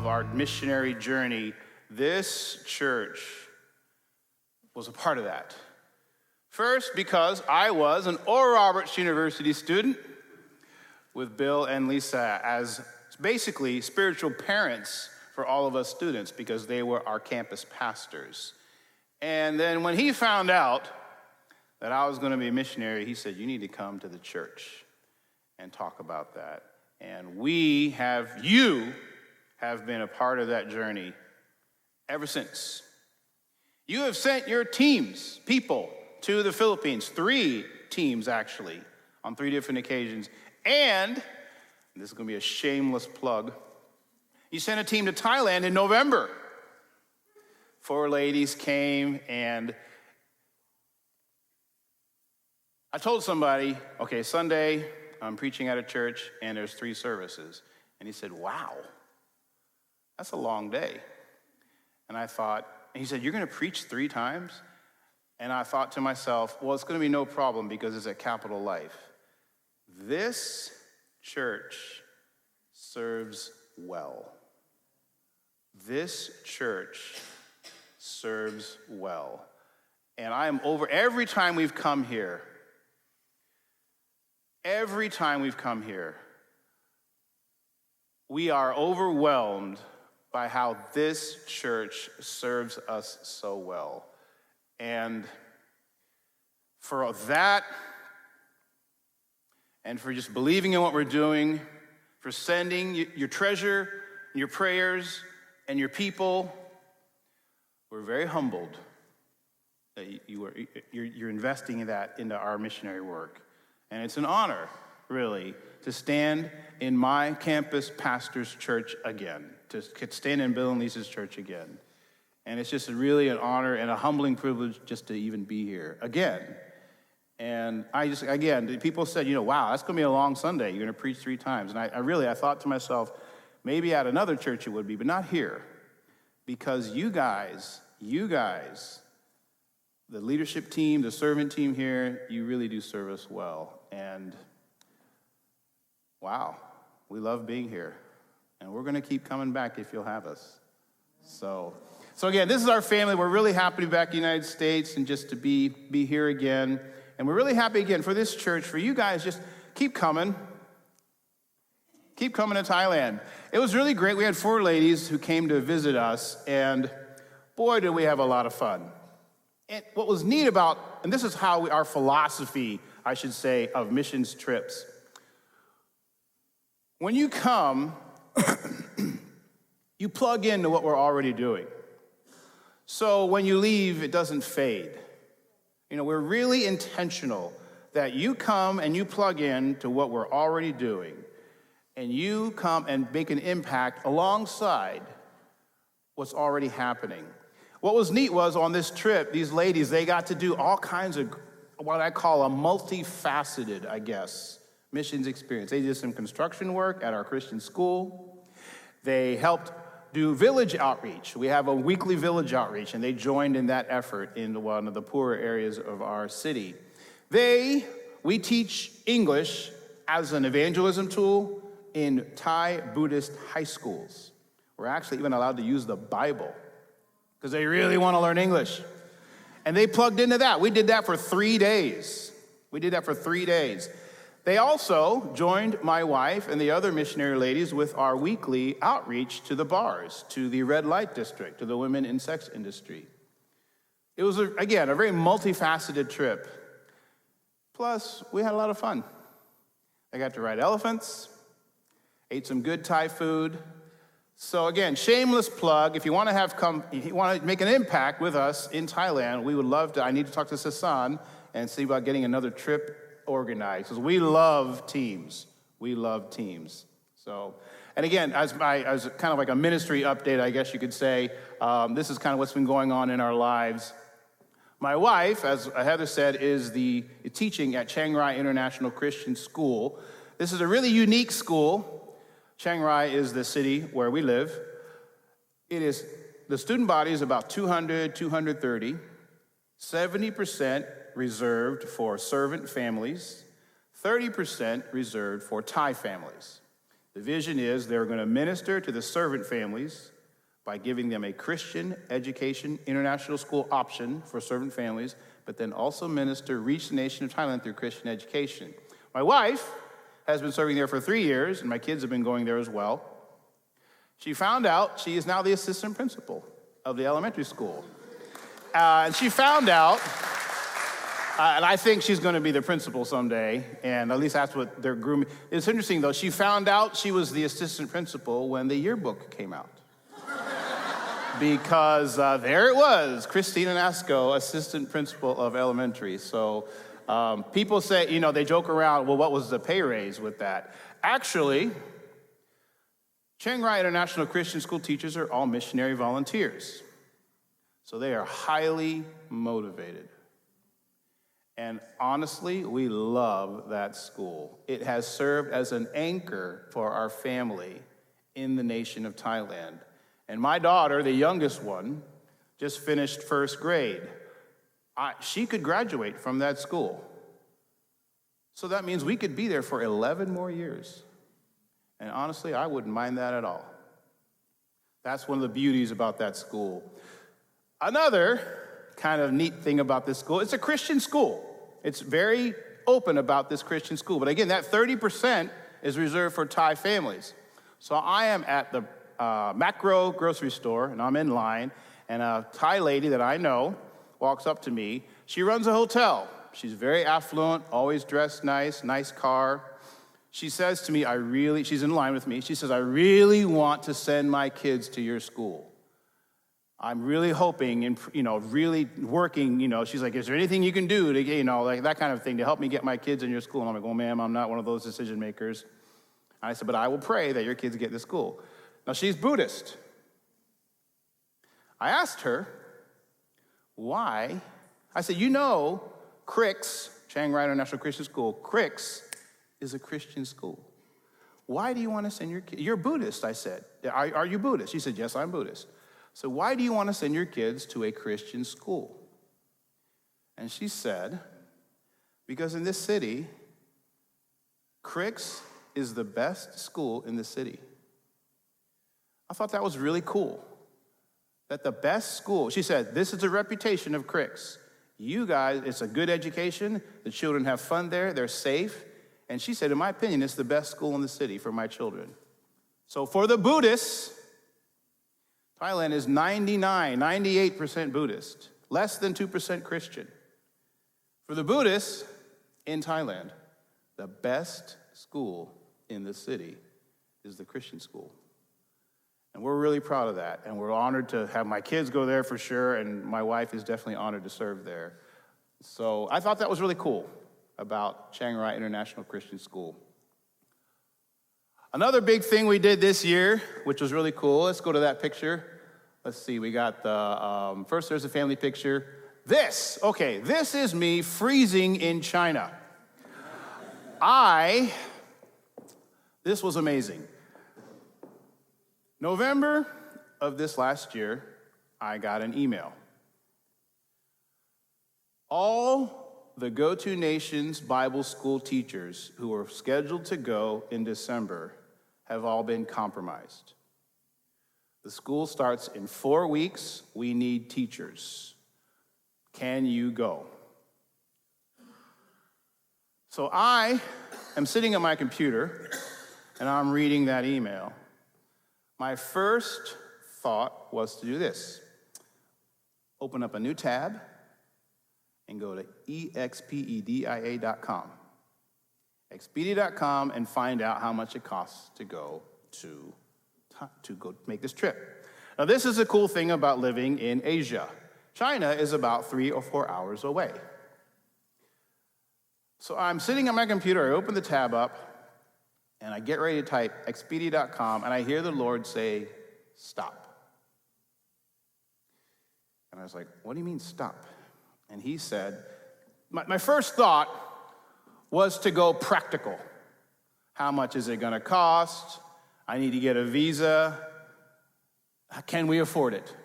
of our missionary journey, this church was a part of that. First, because I was an Oral Roberts University student with Bill and Lisa as basically spiritual parents for all of us students because they were our campus pastors. And then when he found out that I was going to be a missionary, he said, you need to come to the church and talk about that. And you have been a part of that journey ever since. You have sent your teams, people, to the Philippines, 3 teams actually, on 3 different occasions. And this is going to be a shameless plug, you sent a team to Thailand in November. 4 ladies came, and I told somebody, okay, Sunday, I'm preaching at a church, and there's 3 services. And he said, wow, that's a long day. And I thought, and he said, you're going to preach 3 times? And I thought to myself, well, it's going to be no problem because it's at Capital Life. This church serves well. This church serves well. And I am over every time we've come here, we are overwhelmed by how this church serves us so well. And for that, and for just believing in what we're doing, for sending your treasure, your prayers, and your people, we're very humbled that you're investing in that into our missionary work. And it's an honor, really, to stand in my campus pastor's church again, to stand in Bill and Lisa's church again. And it's just really an honor and a humbling privilege just to even be here again. And people said, wow, that's going to be a long Sunday. You're going to preach 3 times. And I thought to myself, maybe at another church it would be, but not here. Because you guys, the leadership team, the servant team here, you really do serve us well. And wow, we love being here. And we're going to keep coming back if you'll have us. So again, this is our family. We're really happy to be back in the United States and just to be here again. And we're really happy again for this church, for you guys, just keep coming. Keep coming to Thailand. It was really great. We had 4 ladies who came to visit us, and boy, did we have a lot of fun. And what was neat about, and this is how our philosophy, I should say, of missions trips. When you come, you plug into what we're already doing. So when you leave, it doesn't fade. We're really intentional that you come and you plug in to what we're already doing. And you come and make an impact alongside what's already happening. What was neat was on this trip, these ladies, they got to do all kinds of what I call a multifaceted, missions experience. They did some construction work at our Christian school. They helped do village outreach. We have a weekly village outreach, and they joined in that effort in one of the poorer areas of our city. We teach English as an evangelism tool in Thai Buddhist high schools. We're actually even allowed to use the Bible because they really want to learn English. And they plugged into that. We did that for 3 days. They also joined my wife and the other missionary ladies with our weekly outreach to the bars, to the red light district, to the women in sex industry. It was, again, a very multifaceted trip. Plus, we had a lot of fun. I got to ride elephants, ate some good Thai food. So again, shameless plug. If you want to make an impact with us in Thailand, we would love to. I need to talk to Sasan and see about getting another trip organized, because we love teams. So, and again, as kind of like a ministry update, I guess you could say, this is kind of what's been going on in our lives. My wife, as Heather said, is the teaching at Chiang Rai International Christian School. This is a really unique school. Chiang Rai is the city where we live. The student body is about 200, 230, 70% reserved for servant families, 30% reserved for Thai families. The vision is they're going to minister to the servant families by giving them a Christian education international school option for servant families, but then also reach the nation of Thailand through Christian education. My wife has been serving there for 3 years, and my kids have been going there as well. She found out she is now the assistant principal of the elementary school. And she found out, and I think she's going to be the principal someday, and at least that's what they're grooming. It's interesting, though. She found out she was the assistant principal when the yearbook came out. Because there it was, Christine Anasco, assistant principal of elementary. So people say, they joke around, well, what was the pay raise with that? Actually, Chiang Rai International Christian School teachers are all missionary volunteers. So they are highly motivated. And honestly, we love that school. It has served as an anchor for our family in the nation of Thailand. And my daughter, the youngest one, just finished first grade. She could graduate from that school. So that means we could be there for 11 more years. And honestly, I wouldn't mind that at all. That's one of the beauties about that school. Another kind of neat thing about this school, it's a Christian school. It's very open about this Christian school. But again, that 30% is reserved for Thai families. So I am at the macro grocery store, and I'm in line, and a Thai lady that I know walks up to me. She runs a hotel. She's very affluent, always dressed nice car. She says to me, she's in line with me. She says, I really want to send my kids to your school. I'm really hoping and, really working, she's like, is there anything you can do to, like that kind of thing to help me get my kids in your school? And I'm like, well, ma'am, I'm not one of those decision makers. And I said, but I will pray that your kids get to school. Now, she's Buddhist. I asked her, why? I said, CRIX, Chiang Rai International Christian School, CRIX is a Christian school. Why do you want to send your kids? You're Buddhist, I said. Are you Buddhist? She said, yes, I'm Buddhist. So why do you want to send your kids to a Christian school? And she said, because in this city, CRIX is the best school in the city. I thought that was really cool. That the best school, she said, this is a reputation of CRIX. You guys, it's a good education. The children have fun there. They're safe. And she said, in my opinion, it's the best school in the city for my children. So for the Buddhists, Thailand is 98% Buddhist, less than 2% Christian. For the Buddhists in Thailand, the best school in the city is the Christian school. And we're really proud of that. And we're honored to have my kids go there for sure. And my wife is definitely honored to serve there. So I thought that was really cool about Chiang Rai International Christian School. Another big thing we did this year, which was really cool. Let's go to that picture. Let's see, we got the, first there's a family picture. This is me freezing in China. This was amazing. November of this last year, I got an email. All the Go-To Nations Bible School teachers who were scheduled to go in December have all been compromised. The school starts in 4 weeks. We need teachers. Can you go? So I am sitting at my computer, and I'm reading that email. My first thought was to do this. Open up a new tab and go to expedia.com. Expedia.com and find out how much it costs to go make this trip. Now, this is a cool thing about living in Asia. China is about 3 or 4 hours away. So I'm sitting at my computer, I open the tab up, and I get ready to type Expedia.com, and I hear the Lord say, stop. And I was like, what do you mean stop? And he said, my first thought was to go practical. How much is it going to cost? I need to get a visa. Can we afford it?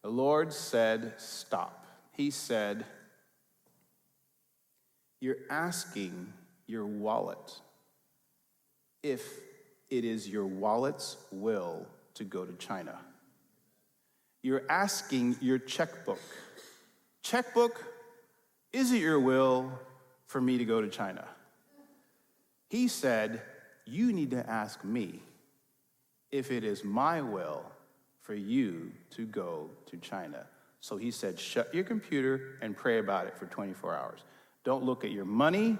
The Lord said, stop. He said, you're asking your wallet if it is your wallet's will to go to China. You're asking your checkbook, is it your will for me to go to China? He said, you need to ask me if it is my will for you to go to China. So he said, shut your computer and pray about it for 24 hours. Don't look at your money.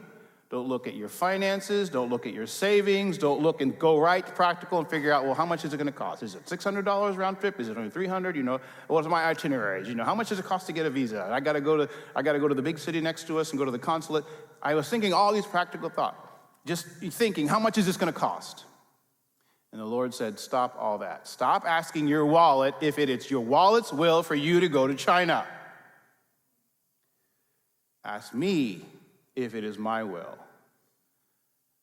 Don't look at your finances. Don't look at your savings. Don't look and go right practical and figure out, well, how much is it going to cost? Is it $600 round trip? Is it only $300? What's my itineraries? How much does it cost to get a visa? I got to go to the big city next to us and go to the consulate. I was thinking all these practical thoughts, just thinking, how much is this going to cost? And the Lord said, stop all that. Stop asking your wallet if it's your wallet's will for you to go to China. Ask me if it is my will.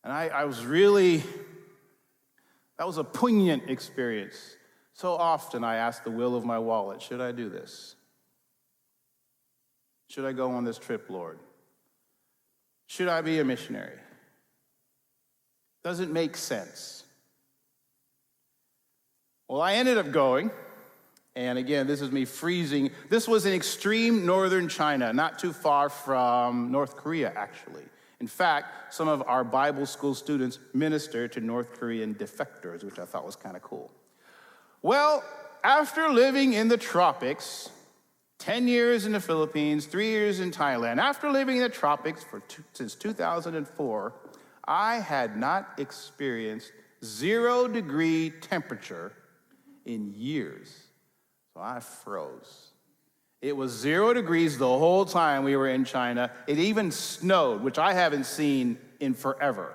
And I was really, that was a poignant experience. So often I ask the will of my wallet, should I do this? Should I go on this trip, Lord? Should I be a missionary? Does it make sense? Well, I ended up going, and again, this is me freezing. This was in extreme northern China, not too far from North Korea, actually. In fact, some of our Bible school students minister to North Korean defectors, which I thought was kind of cool. Well, after living in the tropics, 10 years in the Philippines, 3 years in Thailand, after living in the tropics since 2004, I had not experienced 0-degree temperature in years. So I froze. It was 0 degrees the whole time we were in China. It even snowed, which I haven't seen in forever.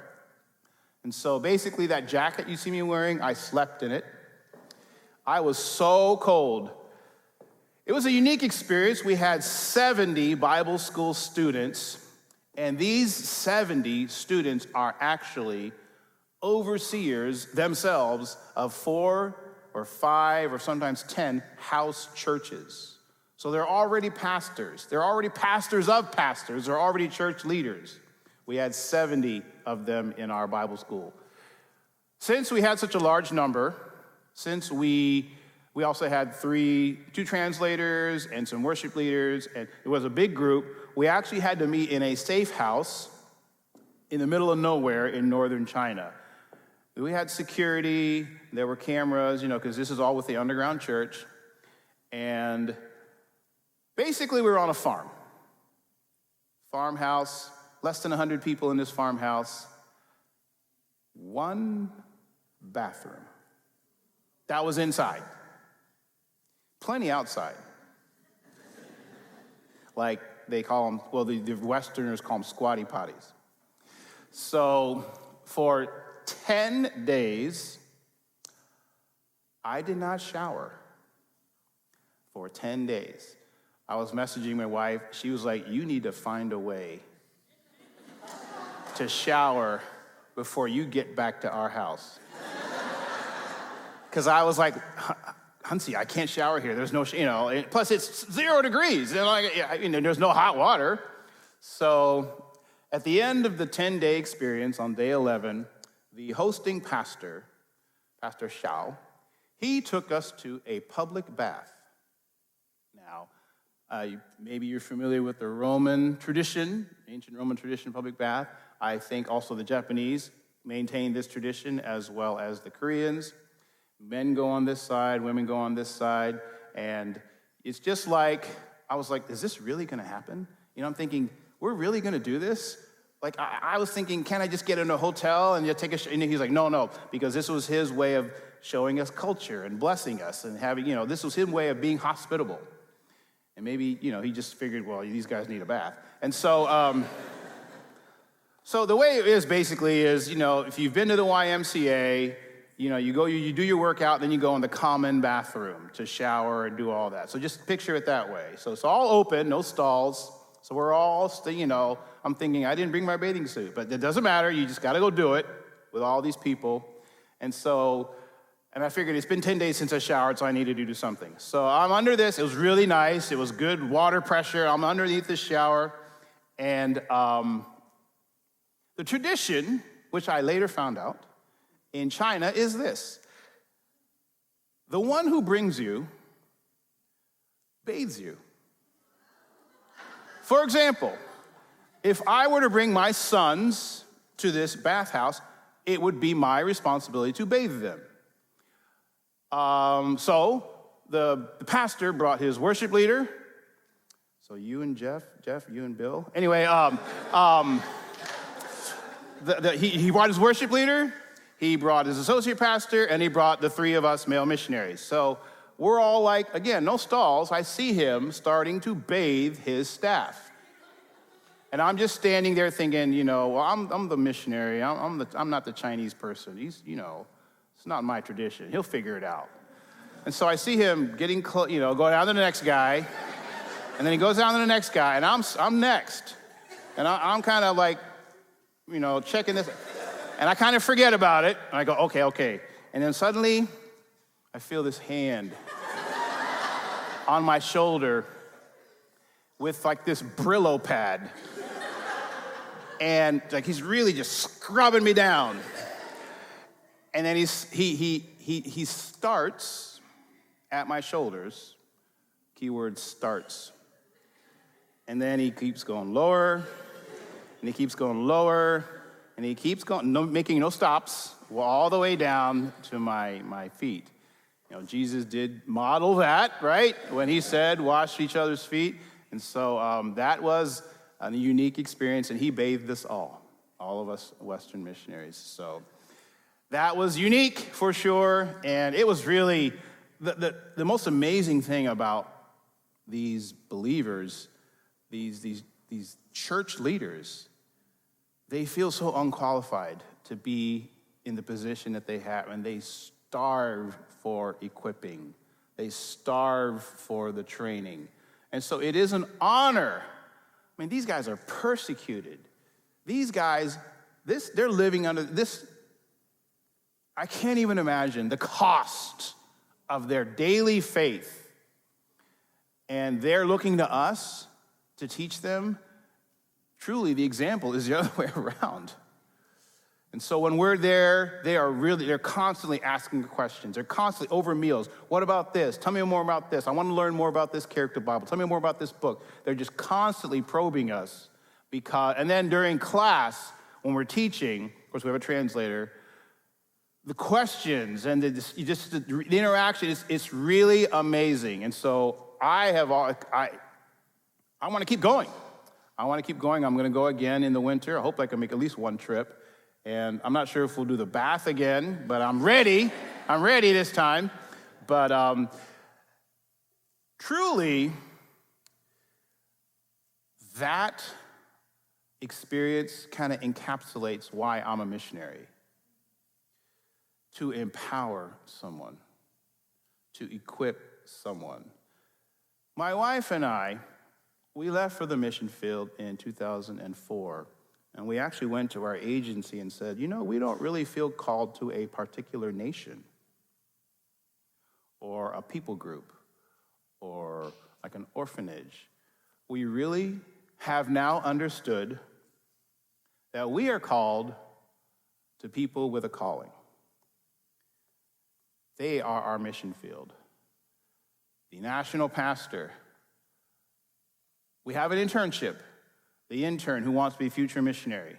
And so basically that jacket you see me wearing, I slept in it. I was so cold. It was a unique experience. We had 70 Bible school students, and these 70 students are actually overseers themselves of 4 or 5 or sometimes 10 house churches. So they're already pastors. They're already pastors of pastors. They're already church leaders. We had 70 of them in our Bible school. Since we had such a large number, since we also had 2 translators and some worship leaders, and it was a big group, we actually had to meet in a safe house in the middle of nowhere in northern China. We had security, there were cameras, because this is all with the underground church. And basically we were on a farmhouse, less than 100 people in this farmhouse, 1 bathroom. That was inside. Plenty outside. Like they call them, well, the Westerners call them squatty potties. So for 10 days, I did not shower. For 10 days. I was messaging my wife. She was like, you need to find a way to shower before you get back to our house. Because I was like, Hunsie, I can't shower here. There's no, plus it's 0 degrees. And there's no hot water. So at the end of the 10-day experience on day 11, the hosting pastor, Pastor Xiao, he took us to a public bath. Now, maybe you're familiar with the Roman tradition, ancient Roman tradition, public bath. I think also the Japanese maintain this tradition as well as the Koreans. Men go on this side, women go on this side, and it's just like, I was like, is this really going to happen? I'm thinking, we're really going to do this? Like, I was thinking, can I just get in a hotel and just take a and he's like, no, because this was his way of showing us culture and blessing us and having, this was his way of being hospitable. And maybe, he just figured, well, these guys need a bath. And so, so the way it is basically is, if you've been to the YMCA, you go, you do your workout, then you go in the common bathroom to shower and do all that. So just picture it that way. So it's all open, no stalls. So we're all, I'm thinking, I didn't bring my bathing suit, but it doesn't matter. You just got to go do it with all these people. And I figured it's been 10 days since I showered, so I needed to do something. So I'm under this. It was really nice. It was good water pressure. I'm underneath the shower. And the tradition, which I later found out, in China is this: the one who brings you bathes you. For example, if I were to bring my sons to this bathhouse, it would be my responsibility to bathe them. So the pastor brought his worship leader. So you and Jeff, you and Bill. Anyway, he brought his worship leader, he brought his associate pastor, and he brought the three of us male missionaries. So we're all like, again, no stalls. I see him starting to bathe his staff. And I'm just standing there thinking, well, I'm the missionary. I'm not the Chinese person. He's, it's not my tradition. He'll figure it out. And so I see him getting close, go down to the next guy. And then he goes down to the next guy, and I'm next. And I'm kind of like, checking this. And I kind of forget about it. And I go, okay. And then suddenly, I feel this hand on my shoulder with like this Brillo pad. And like he's really just scrubbing me down. And then he starts at my shoulders, keyword starts. And then he keeps going lower, and he keeps going lower, and he keeps going, making no stops, all the way down to my feet. Jesus did model that, right? When he said, wash each other's feet. And so that was a unique experience, and he bathed us all of us Western missionaries. So that was unique for sure, and it was really the most amazing thing about these believers, these church leaders. They feel so unqualified to be in the position that they have, and they starve for equipping. They starve for the training. And so it is an honor. I mean, these guys are persecuted. These guys, they're living under this. I can't even imagine the cost of their daily faith. And they're looking to us to teach them. Truly, the example is the other way around. And so when we're there, they're constantly asking questions. They're constantly over meals. What about this? Tell me more about this. I want to learn more about this character Bible. Tell me more about this book. They're just constantly probing us. And then during class, when we're teaching, of course we have a translator, the questions and the interaction, it's really amazing. And so I want to keep going. I'm going to go again in the winter. I hope I can make at least one trip. And I'm not sure if we'll do the bath again, but I'm ready. I'm ready this time. But truly, that experience kind of encapsulates why I'm a missionary. To empower someone, to equip someone. My wife and I, we left for the mission field in 2004. And we actually went to our agency and said, we don't really feel called to a particular nation or a people group or like an orphanage. We really have now understood that we are called to people with a calling. They are our mission field. The national pastor. We have an internship. The intern who wants to be a future missionary.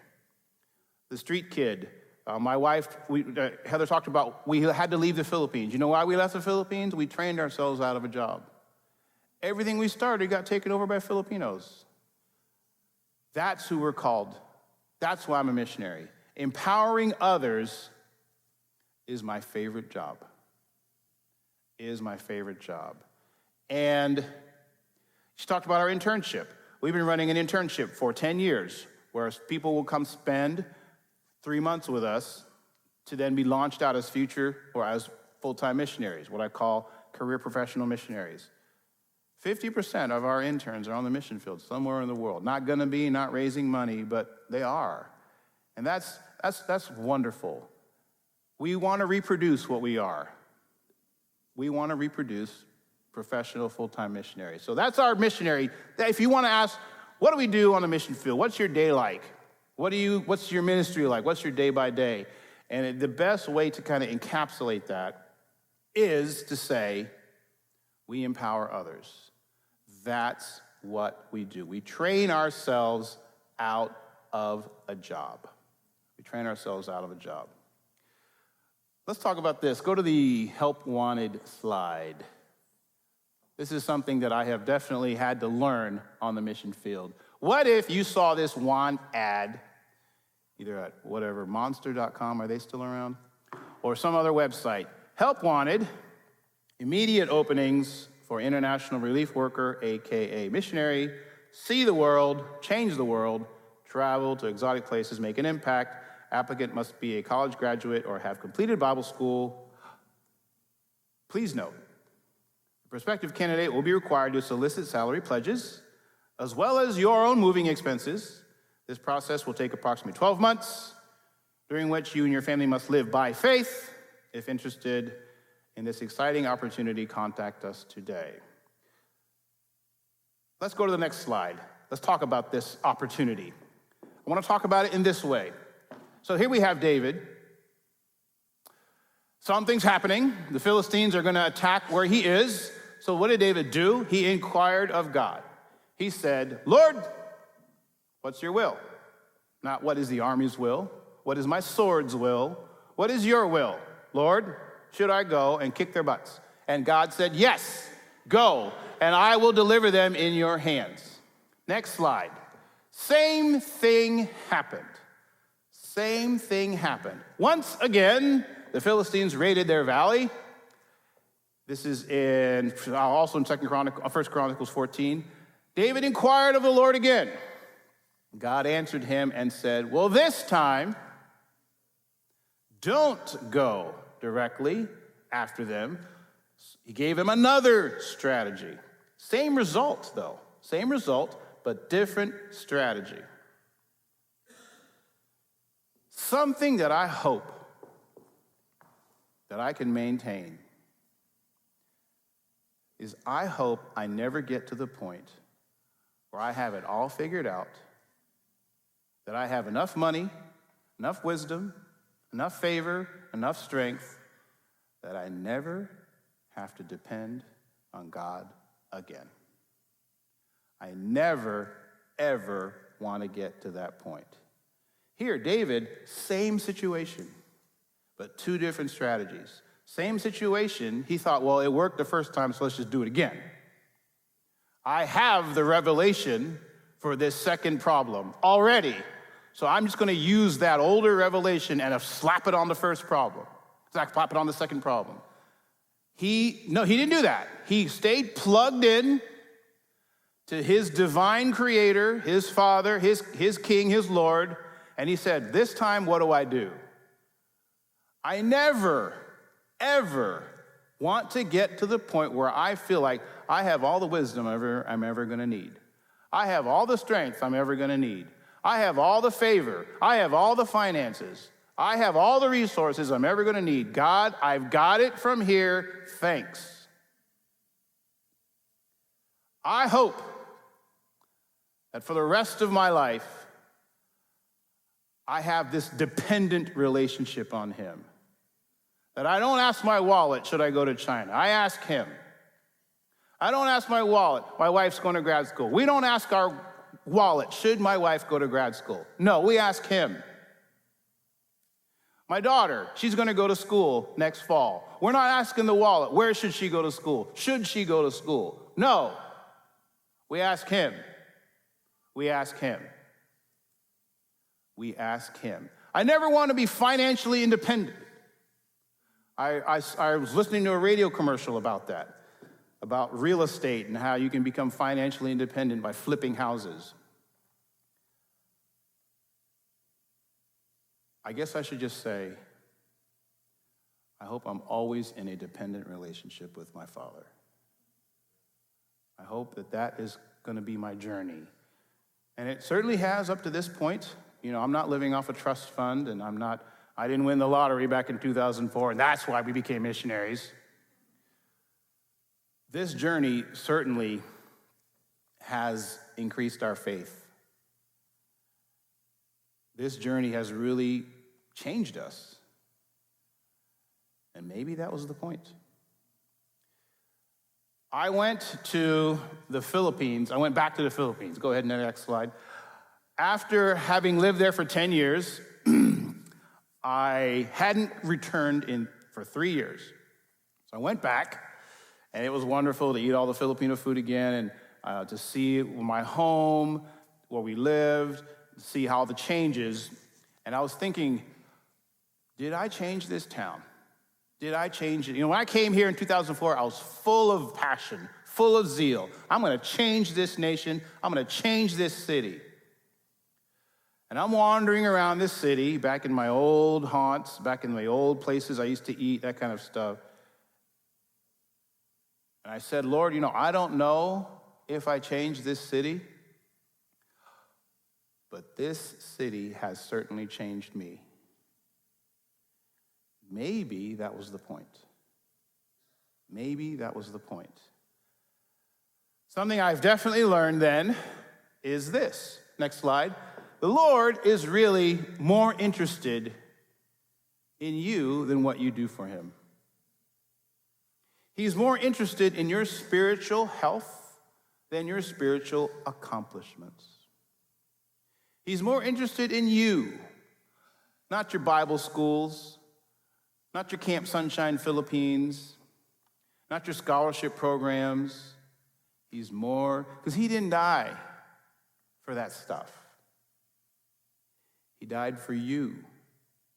The street kid. My wife, Heather talked about, we had to leave the Philippines. You know why we left the Philippines? We trained ourselves out of a job. Everything we started got taken over by Filipinos. That's who we're called. That's why I'm a missionary. Empowering others is my favorite job. And she talked about our internship. We've been running an internship for 10 years, where people will come spend 3 months with us to then be launched out as future or as full-time missionaries, what I call career professional missionaries. 50% of our interns are on the mission field somewhere in the world. Not gonna be, not raising money, but they are. And that's wonderful. We want to reproduce what we are. We want to reproduce professional full-time missionaries. So that's our missionary. If you want to ask, what do we do on the mission field? What's your day like? What's your ministry like? What's your day by day? And the best way to kind of encapsulate that is to say, we empower others. That's what we do. We train ourselves out of a job. We train ourselves out of a job. Let's talk about this. Go to the help wanted slide. This is something that I have definitely had to learn on the mission field. What if you saw this want ad, either at whatever, monster.com, are they still around? Or some other website. Help wanted, immediate openings for international relief worker, AKA missionary, see the world, change the world, travel to exotic places, make an impact. Applicant must be a college graduate or have completed Bible school. Please note, the prospective candidate will be required to solicit salary pledges, as well as your own moving expenses. This process will take approximately 12 months, during which you and your family must live by faith. If interested in this exciting opportunity, contact us today. Let's go to the next slide. Let's talk about this opportunity. I want to talk about it in this way. So here we have David. Something's happening. The Philistines are going to attack where he is. So what did David do? He inquired of God. He said, Lord, what's your will? Not what is the army's will? What is my sword's will? What is your will? Lord, should I go and kick their butts? And God said, yes, go, and I will deliver them in your hands. Next slide. Same thing happened. Same thing happened. Once again, the Philistines raided their valley. This is also in 1 Chronicles 14. David inquired of the Lord again. God answered him and said, well, this time, don't go directly after them. He gave him another strategy. Same result, though. Same result, but different strategy. Something that I hope that I can maintain is I hope I never get to the point where I have it all figured out, that I have enough money, enough wisdom, enough favor, enough strength, that I never have to depend on God again. I never, ever want to get to that point. Here, David, same situation, but two different strategies. Same situation, he thought, well, it worked the first time, so let's just do it again. I have the revelation for this second problem already, so I'm just going to use that older revelation and slap it on the first problem. Slap it on the second problem. He didn't do that. He stayed plugged in to his divine creator, his father, his king, his Lord, and he said, this time, what do? I never, ever want to get to the point where I feel like I have all the wisdom I'm ever going to need. I have all the strength I'm ever going to need. I have all the favor. I have all the finances. I have all the resources I'm ever going to need. God, I've got it from here. Thanks. I hope that for the rest of my life, I have this dependent relationship on him. That I don't ask my wallet, should I go to China? I ask him. I don't ask my wallet, my wife's going to grad school. We don't ask our wallet, should my wife go to grad school? No, we ask him. My daughter, she's going to go to school next fall. We're not asking the wallet, where should she go to school? Should she go to school? No. We ask him. We ask him. We ask him. I never want to be financially independent. I was listening to a radio commercial about that, about real estate and how you can become financially independent by flipping houses. I guess I should just say, I hope I'm always in a dependent relationship with my Father. I hope that is going to be my journey. And it certainly has up to this point. You know, I'm not living off a trust fund, and I didn't win the lottery back in 2004, and that's why we became missionaries. This journey certainly has increased our faith. This journey has really changed us. And maybe that was the point. I went to the Philippines. I went back to the Philippines. Go ahead and next slide. After having lived there for 10 years, I hadn't returned for 3 years. So I went back, and it was wonderful to eat all the Filipino food again and to see my home, where we lived, see how the changes. And I was thinking, did I change this town? Did I change it? When I came here in 2004, I was full of passion, full of zeal. I'm going to change this nation. I'm going to change this city. And I'm wandering around this city, back in my old haunts, back in my old places I used to eat, that kind of stuff. And I said, Lord, I don't know if I change this city, but this city has certainly changed me. Maybe that was the point. Maybe that was the point. Something I've definitely learned then is this. Next slide. The Lord is really more interested in you than what you do for him. He's more interested in your spiritual health than your spiritual accomplishments. He's more interested in you, not your Bible schools, not your Camp Sunshine Philippines, not your scholarship programs. He's more, because he didn't die for that stuff. He died for you.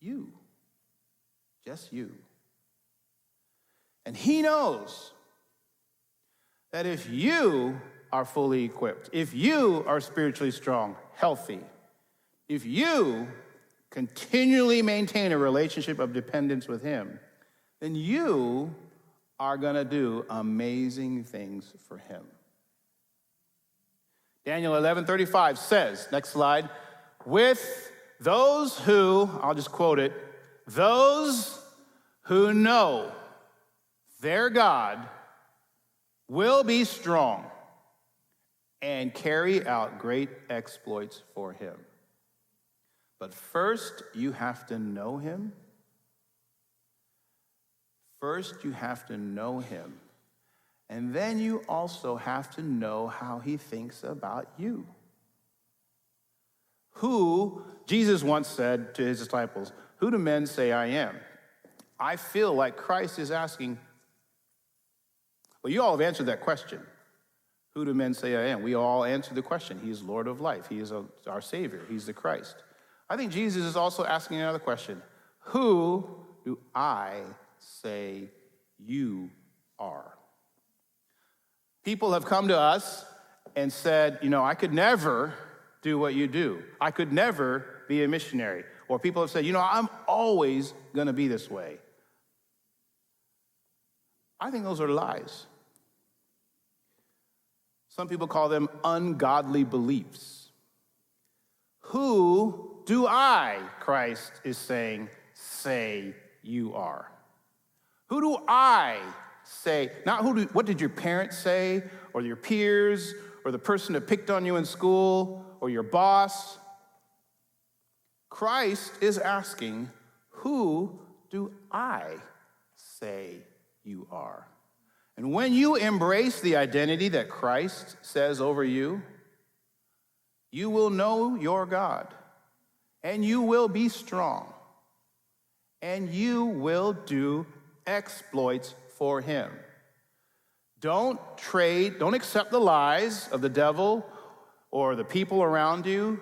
You. Just you. And he knows that if you are fully equipped, if you are spiritually strong, healthy, if you continually maintain a relationship of dependence with him, then you are going to do amazing things for him. Daniel 11:35 says, next slide, with those who, I'll just quote it, those who know their God will be strong and carry out great exploits for him. But first, you have to know him. First, you have to know him. And then you also have to know how he thinks about you. Who, Jesus once said to his disciples, who do men say I am? I feel like Christ is asking, well, you all have answered that question. Who do men say I am? We all answered the question. He is Lord of life. He is our Savior. He's the Christ. I think Jesus is also asking another question. Who do I say you are? People have come to us and said, I could never do what you do. I could never be a missionary. Or people have said, I'm always going to be this way. I think those are lies. Some people call them ungodly beliefs. Who do I, Christ is saying, say you are? Who do I say, not what did your parents say, or your peers, or the person that picked on you in school, or your boss? Christ is asking, who do I say you are? And when you embrace the identity that Christ says over you, you will know your God, and you will be strong, and you will do exploits for him. Don't accept the lies of the devil or the people around you.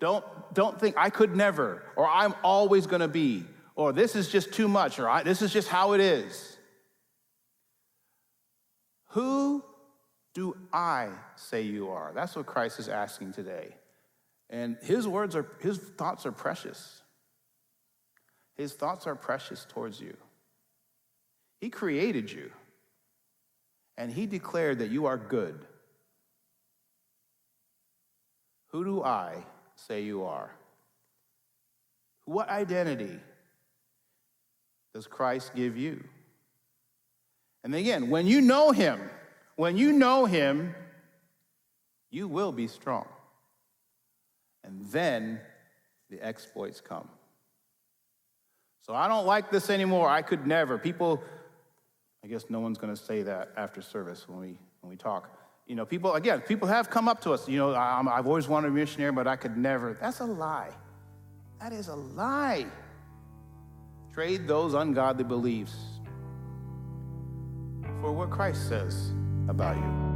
Don't think I could never, or I'm always going to be, or this is just too much, or this is just how it is. Who do I say you are? That's what Christ is asking today. And his thoughts are precious. His thoughts are precious towards you. He created you, and he declared that you are good. Who do I say you are? What identity does Christ give you? And again, when you know him, you will be strong. And then the exploits come. So I don't like this anymore. I could never. People, I guess no one's going to say that after service when we talk. People have come up to us. I've always wanted to be a missionary, but I could never. That's a lie. That is a lie. Trade those ungodly beliefs for what Christ says about you.